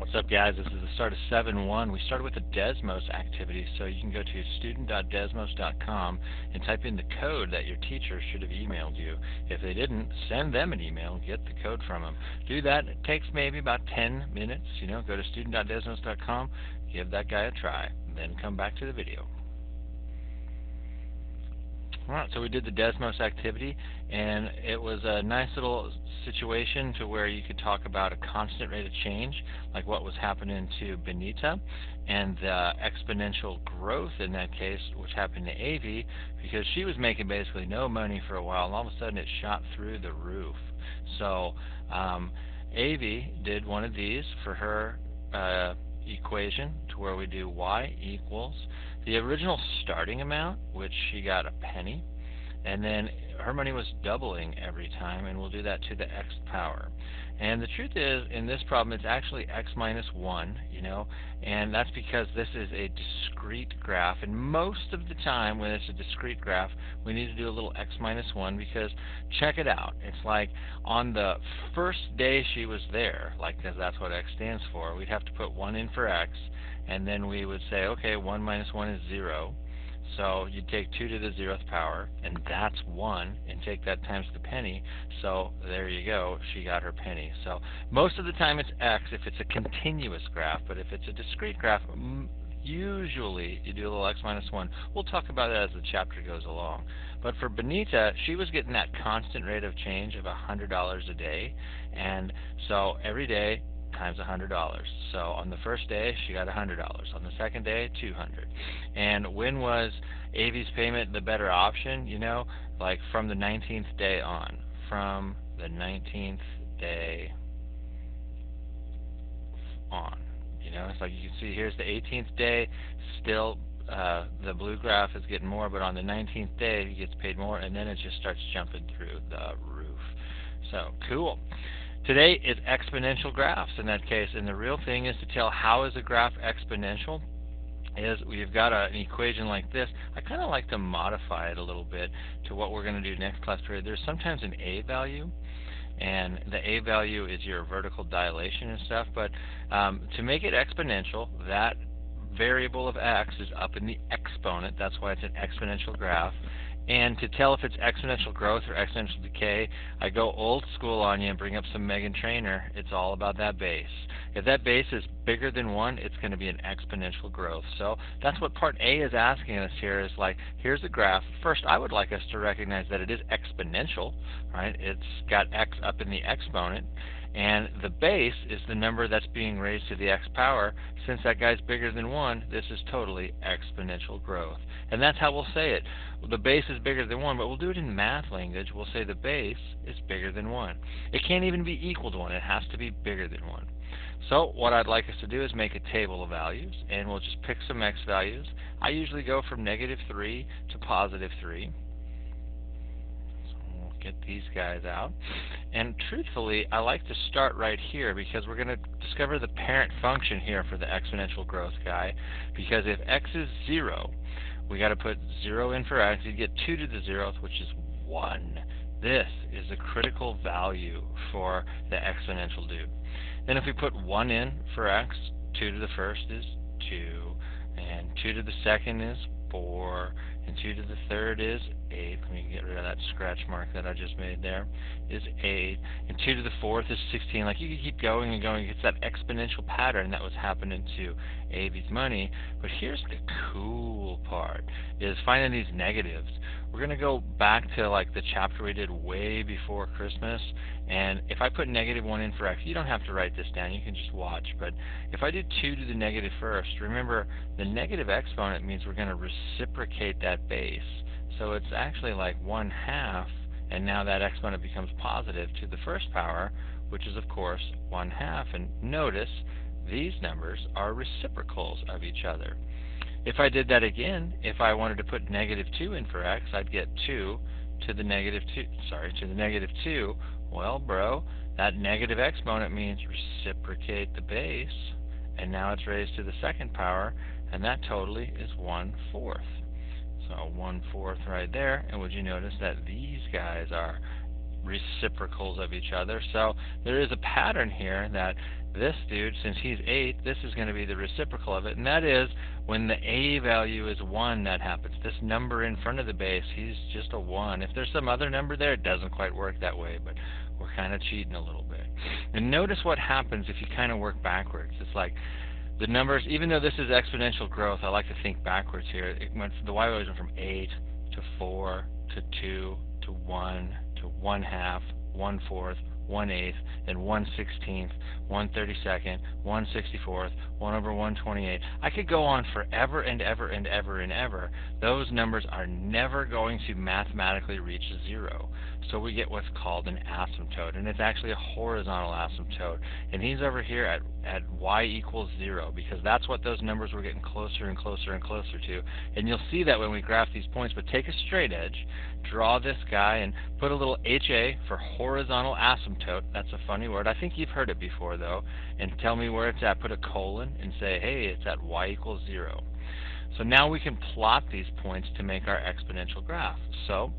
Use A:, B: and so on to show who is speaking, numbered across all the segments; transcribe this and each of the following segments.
A: What's up, guys? This is the start of 7-1. We started with a Desmos activity, so you can go to student.desmos.com and type in the code that your teacher should have emailed you. If they didn't, send them an email and get the code from them. Do that. It takes maybe about 10 minutes. Go to student.desmos.com, give that guy a try, then come back to the video. Alright, so we did the Desmos activity, and it was a nice little situation to where you could talk about a constant rate of change, like what was happening to Benita, and the exponential growth in that case, which happened to Avi, because she was making basically no money for a while, and all of a sudden it shot through the roof. So Avi did one of these for her equation, to where we do y equals the original starting amount, which she got a penny, and then her money was doubling every time, and we'll do that to the x power. And the truth is, in this problem, it's actually x minus 1, and that's because this is a discrete graph, and most of the time when it's a discrete graph, we need to do a little x minus 1, because check it out. It's like on the first day she was there, because that's what x stands for, we'd have to put 1 in for x, and then we would say, okay, 1 minus 1 is 0. So you'd take 2 to the 0th power, and that's 1, and take that times the penny. So there you go, she got her penny. So most of the time it's x if it's a continuous graph, but if it's a discrete graph, usually you do a little x minus 1. We'll talk about that as the chapter goes along. But for Benita, she was getting that constant rate of change of $100 a day, and so every day times $100. So on the first day she got $100. On the second day, $200. And when was Avi's payment the better option? Like from the 19th day on. From the 19th day on. It's like you can see here's the 18th day. Still, the blue graph is getting more, but on the 19th day he gets paid more, and then it just starts jumping through the roof. So cool. Today is exponential graphs in that case, and the real thing is to tell how is a graph exponential is we've got an equation like this. I kind of like to modify it a little bit to what we're going to do next class period. There's sometimes an a value, and the a value is your vertical dilation and stuff, but to make it exponential, that variable of x is up in the exponent. That's why it's an exponential graph. And to tell if it's exponential growth or exponential decay, I go old school on you and bring up some Megan Trainor. It's all about that base. If that base is bigger than 1, it's going to be an exponential growth. So that's what part A is asking us here, is like, here's the graph. First, I would like us to recognize that it is exponential, right? It's got x up in the exponent. And the base is the number that's being raised to the x power. Since that guy's bigger than 1, this is totally exponential growth. And that's how we'll say it. The base is bigger than 1, but we'll do it in math language. We'll say the base is bigger than 1. It can't even be equal to 1. It has to be bigger than 1. So what I'd like us to do is make a table of values, and we'll just pick some x values. I usually go from -3 to +3. Get these guys out. And truthfully, I like to start right here because we're going to discover the parent function here for the exponential growth guy. Because if x is 0, we got to put 0 in for x. You get 2 to the 0th, which is 1. This is a critical value for the exponential dude. Then if we put 1 in for x, 2 to the first is 2, and 2 to the second is 4, and 2 to the third is 8. Let me get rid of that scratch mark that I just made there. Is 8. And 2 to the fourth is 16. Like, you can keep going and going. It's that exponential pattern that was happening to Avi's money. But here's the cool part, is finding these negatives. We're going to go back to like the chapter we did way before Christmas. And if I put -1 in for x, you don't have to write this down. You can just watch. But if I do 2 to the negative first, remember the negative exponent means we're going to reciprocate that base. So it's actually like 1/2, and now that exponent becomes positive to the first power, which is of course 1/2. And notice these numbers are reciprocals of each other. If I did that again, if I wanted to put -2 in for x, I'd get 2 to the -2. Well, bro, that negative exponent means reciprocate the base, and now it's raised to the second power, and that totally is 1/4. So 1/4 right there, and would you notice that these guys are reciprocals of each other. So there is a pattern here that this dude, since he's 8, this is going to be the reciprocal of it, and that is when the a value is 1, that happens. This number in front of the base, he's just a 1. If there's some other number there, it doesn't quite work that way, but we're kind of cheating a little bit. And notice what happens if you kind of work backwards. It's like the numbers, even though this is exponential growth, I like to think backwards here. The y values went from 8 to 4 to 2 to 1 to 1/2, 1/4, 1/8, then 1/16, 1/32, 1/64, 1/128. I could go on forever and ever and ever and ever. Those numbers are never going to mathematically reach 0. So we get what's called an asymptote, and it's actually a horizontal asymptote. And he's over here at y equals 0, because that's what those numbers were getting closer and closer and closer to. And you'll see that when we graph these points. But take a straight edge, draw this guy, and put a little HA for horizontal asymptote. That's a funny word. I think you've heard it before, though. And tell me where it's at. Put a colon and say, hey, it's at y equals 0. So now we can plot these points to make our exponential graph. So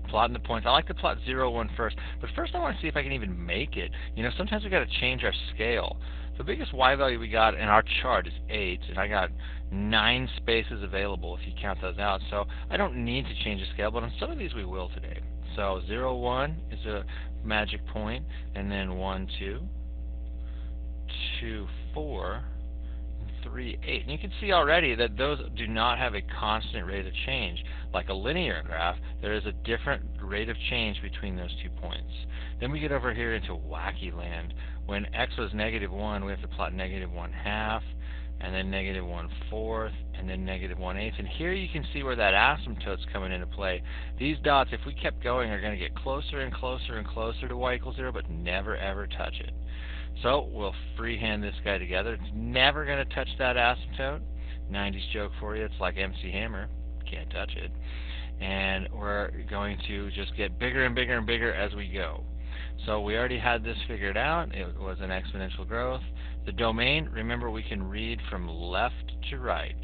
A: plotting the points. I like to plot 0, 1 first, but first I want to see if I can even make it. You know, sometimes we got to change our scale. The biggest y value we got in our chart is 8, and I got 9 spaces available if you count those out. So I don't need to change the scale, but on some of these we will today. So 0, 1 is a magic point, and then 1, 2, 2, 4, 3, 8. And you can see already that those do not have a constant rate of change. Like a linear graph, there is a different rate of change between those 2 points. Then we get over here into wacky land. When x was -1, we have to plot -1/2, and then -1/4, and then -1/8. And here you can see where that asymptote's coming into play. These dots, if we kept going, are going to get closer and closer and closer to y equals 0, but never ever touch it. So we'll freehand this guy together. It's never going to touch that asymptote. 90s joke for you. It's like MC Hammer. Can't touch it. And we're going to just get bigger and bigger and bigger as we go. So we already had this figured out. It was an exponential growth. The domain, remember, we can read from left to right.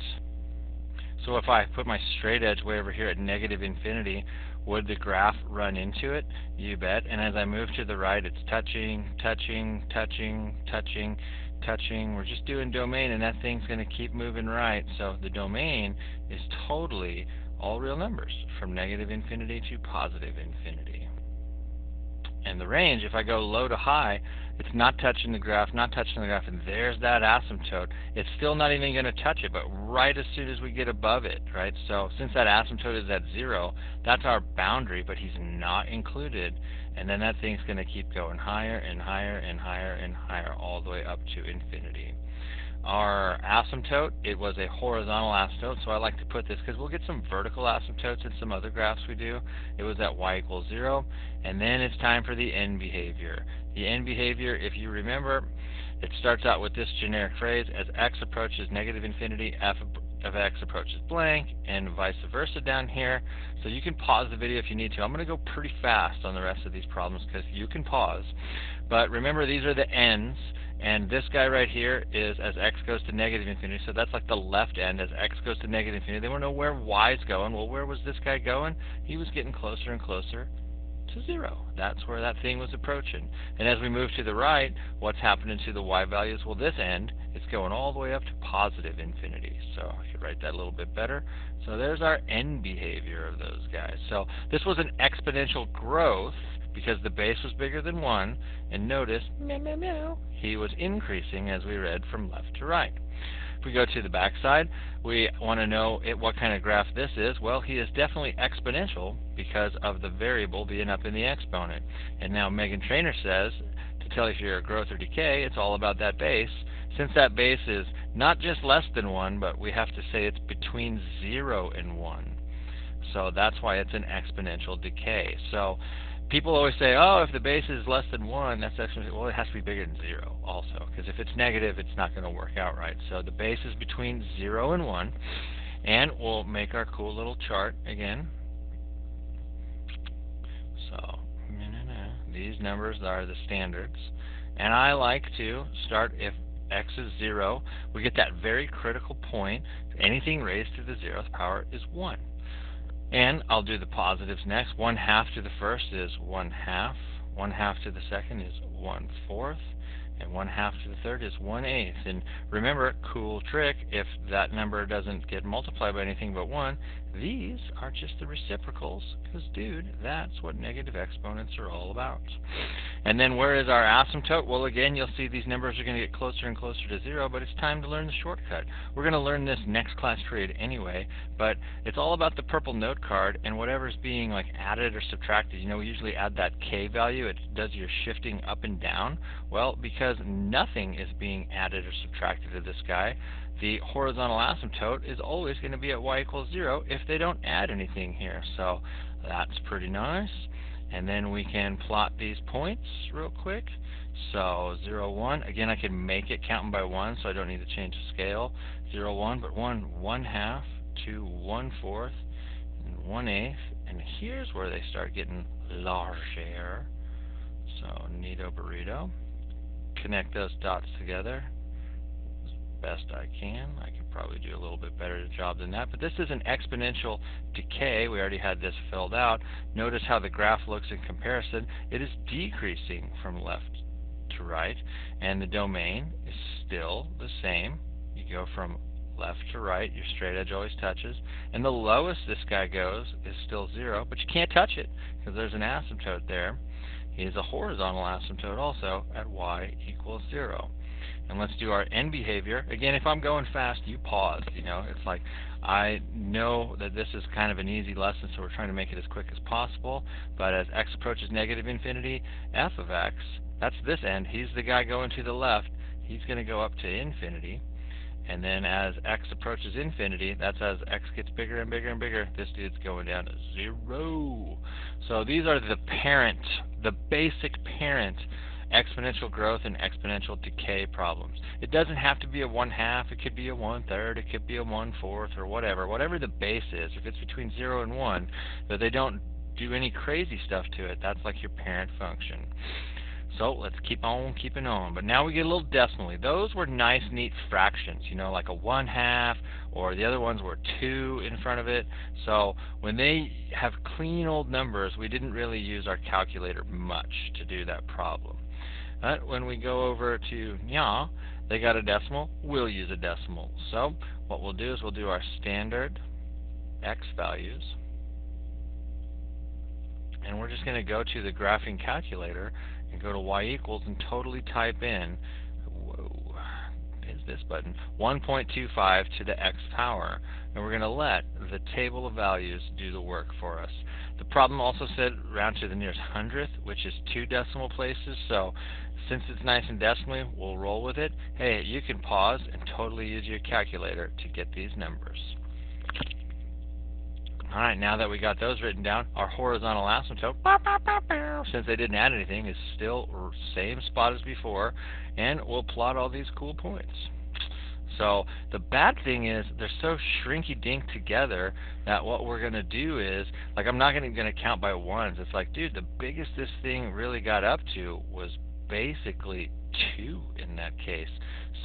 A: So if I put my straight edge way over here at -infinity, would the graph run into it? You bet. And as I move to the right, it's touching, touching, touching, touching, touching. We're just doing domain, and that thing's going to keep moving right. So the domain is totally all real numbers, from -infinity to +infinity. And the range, if I go low to high, it's not touching the graph, not touching the graph, and there's that asymptote. It's still not even going to touch it, but right as soon as we get above it, right? So since that asymptote is at 0, that's our boundary, but he's not included. And then that thing's going to keep going higher and higher and higher and higher, all the way up to infinity. Our asymptote, it was a horizontal asymptote, so I like to put this because we'll get some vertical asymptotes in some other graphs we do. It was at y equals 0, and then it's time for the end behavior. The end behavior, if you remember, it starts out with this generic phrase: as x approaches -infinity, f of x approaches blank, and vice versa down here. So you can pause the video if you need to. I'm going to go pretty fast on the rest of these problems because you can pause. But remember, these are the ends. And this guy right here is as x goes to -infinity, so that's like the left end as x goes to -infinity. They want to know where y's going. Well, where was this guy going? He was getting closer and closer to 0. That's where that thing was approaching. And as we move to the right, what's happening to the y values? Well, this end is going all the way up to +infinity. So I could write that a little bit better. So there's our end behavior of those guys. So this was an exponential growth because the base was bigger than 1, and notice, meow, meow, meow, he was increasing as we read from left to right. If we go to the back side, we want to know what kind of graph this is. Well, he is definitely exponential because of the variable being up in the exponent. And now Megan Trainor says, to tell if you're a growth or decay, it's all about that base. Since that base is not just less than 1, but we have to say it's between 0 and 1. So that's why it's an exponential decay. So people always say, oh, if the base is less than 1, that's exponential. Well, it has to be bigger than 0 also, because if it's negative, it's not going to work out right. So the base is between 0 and 1, and we'll make our cool little chart again. So these numbers are the standards, and I like to start if x is 0. We get that very critical point. Anything raised to the 0th power is 1. And I'll do the positives next. 1/2 to the first is 1/2. 1/2 to the second is 1/4. And 1/2 to the third is 1/8. And remember, cool trick, if that number doesn't get multiplied by anything but 1, these are just the reciprocals, because, dude, that's what negative exponents are all about. And then where is our asymptote? Well, again, you'll see these numbers are going to get closer and closer to 0, but it's time to learn the shortcut. We're going to learn this next class period anyway, but it's all about the purple note card and whatever's being like added or subtracted. We usually add that k value. It does your shifting up and down. Well, because nothing is being added or subtracted to this guy, the horizontal asymptote is always going to be at y equals 0 if they don't add anything here. So that's pretty nice. And then we can plot these points real quick. So 0, 1. Again, I can make it counting by 1, so I don't need to change the scale. 0, 1, but 1, 1/2, 2, 1/4, and 1/8. And here's where they start getting larger. So neato burrito. Connect those dots together as best I can. I could probably do a little bit better job than that, but this is an exponential decay. We already had this filled out. Notice how the graph looks in comparison. It is decreasing from left to right, and the domain is still the same. You go from left to right, your straight edge always touches, and the lowest this guy goes is still 0, but you can't touch it because there's an asymptote there. Is a horizontal asymptote also at y equals 0. And let's do our end behavior. Again, if I'm going fast, you pause. It's like I know that this is kind of an easy lesson, so we're trying to make it as quick as possible. But as x approaches negative infinity, f of x, that's this end. He's the guy going to the left. He's going to go up to infinity. And then as x approaches infinity, that's as x gets bigger and bigger and bigger, this dude's going down to 0. So these are the basic parent exponential growth and exponential decay problems. It doesn't have to be a 1/2, it could be a 1/3, it could be a 1/4, or whatever the base is. If it's between 0 and 1, but they don't do any crazy stuff to it, that's like your parent function. So let's keep on keeping on. But now we get a little decimally. Those were nice, neat fractions, like a 1/2, or the other ones were 2 in front of it. So when they have clean old numbers, we didn't really use our calculator much to do that problem. But when we go over to they got a decimal, we'll use a decimal. So what we'll do is we'll do our standard x values. And we're just going to go to the graphing calculator and go to y equals and totally type in, is this button, 1.25 to the x power. And we're going to let the table of values do the work for us. The problem also said round to the nearest hundredth, which is 2 decimal places. So since it's nice and decimally, we'll roll with it. Hey, you can pause and totally use your calculator to get these numbers. Alright, now that we got those written down, our horizontal asymptote, since they didn't add anything, is still same spot as before, and we'll plot all these cool points. So the bad thing is they're so shrinky-dink together that what we're going to do is, like, I'm not going to count by ones. It's like, dude, the biggest this thing really got up to was basically 2 in that case.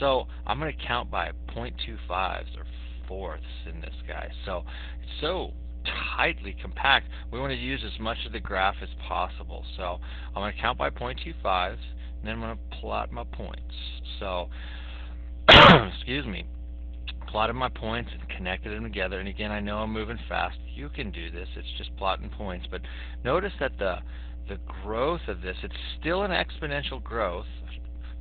A: So I'm going to count by 0.25s or fourths in this guy. So it's so tightly compact, we want to use as much of the graph as possible. So I'm going to count by 0.25s, and then I'm going to plot my points. So, excuse me, plotted my points and connected them together. And again, I know I'm moving fast. You can do this. It's just plotting points. But notice that the growth of this, it's still an exponential growth,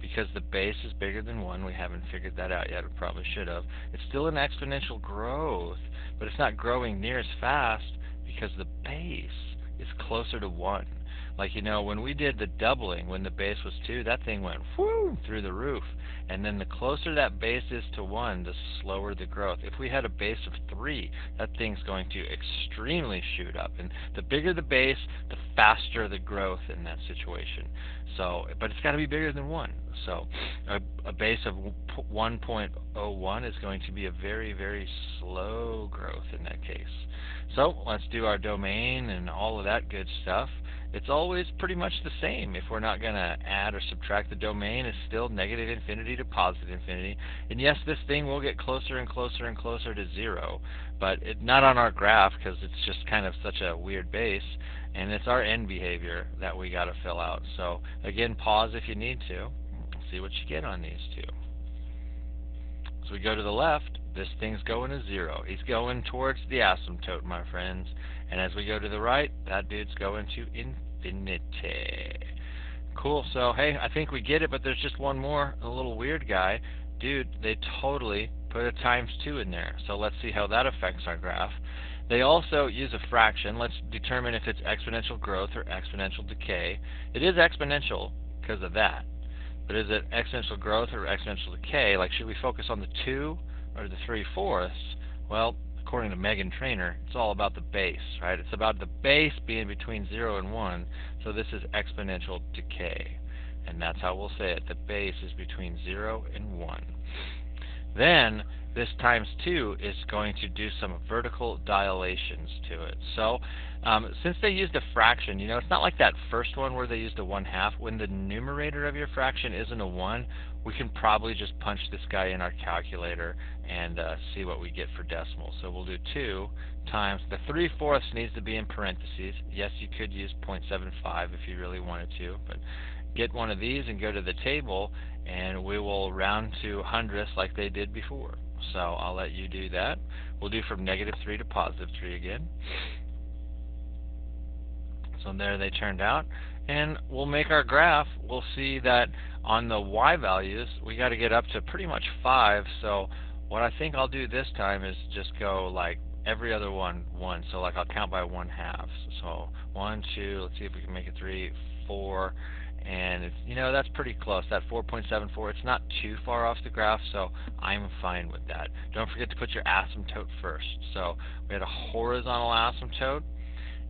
A: because the base is bigger than 1. We haven't figured that out yet. We probably should have. It's still an exponential growth, but it's not growing near as fast because the base is closer to 1. Like, when we did the doubling, when the base was 2, that thing went whoo through the roof. And then the closer that base is to 1, the slower the growth. If we had a base of 3, that thing's going to extremely shoot up. And the bigger the base, the faster the growth in that situation. So, but it's got to be bigger than 1. So a base of 1.01 is going to be a very, very slow growth in that case. So let's do our domain and all of that good stuff. It's always pretty much the same. If we're not going to add or subtract, the domain is still negative infinity to positive infinity. And yes, this thing will get closer and closer and closer to 0, but not on our graph because it's just kind of such a weird base. And it's our end behavior that we got to fill out. So again, pause if you need to. See what you get on these two. As we go to the left, this thing's going to 0. He's going towards the asymptote, my friends. And as we go to the right, that dude's going to infinity. Cool. So, hey, I think we get it, but there's just one more, a little weird guy. Dude, they totally put a times 2 in there. So let's see how that affects our graph. They also use a fraction. Let's determine if it's exponential growth or exponential decay. It is exponential because of that. But is it exponential growth or exponential decay? Like, should we focus on the 2 or the 3/4? Well, according to Megan Trainor, it's all about the base, right? It's about the base being between 0 and 1. So this is exponential decay. And that's how we'll say it. The base is between 0 and 1. Then this times 2 is going to do some vertical dilations to it. So since they used a fraction, it's not like that first one where they used a 1/2. When the numerator of your fraction isn't a 1, we can probably just punch this guy in our calculator and see what we get for decimals. So we'll do 2 times, the 3/4 needs to be in parentheses. Yes, you could use 0.75 if you really wanted to, but get one of these and go to the table, and we will round to hundredths like they did before. So I'll let you do that. We'll do from -3 to +3 again. So there they turned out. And we'll make our graph. We'll see that on the y values, we got to get up to pretty much 5. So what I think I'll do this time is just go like every other one. So like I'll count by 1/2. So 1, 2, let's see if we can make it 3, 4. And it's, that's pretty close. That 4.74, it's not too far off the graph, so I'm fine with that. Don't forget to put your asymptote first. So we had a horizontal asymptote,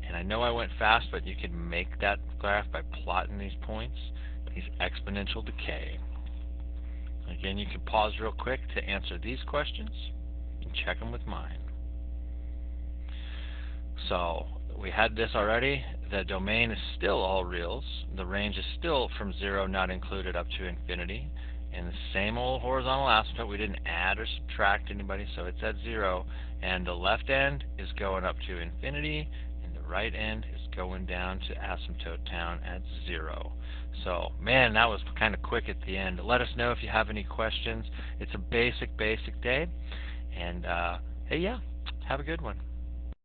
A: and I know I went fast, but you can make that graph by plotting these points, these exponential decay. Again, you can pause real quick to answer these questions and check them with mine. So we had this already. The domain is still all reals. The range is still from 0 not included up to infinity. And the same old horizontal asymptote. We didn't add or subtract anybody, so it's at 0. And the left end is going up to infinity, and the right end is going down to asymptote town at 0. So, man, that was kind of quick at the end. Let us know if you have any questions. It's a basic day. And, hey, yeah, have a good one.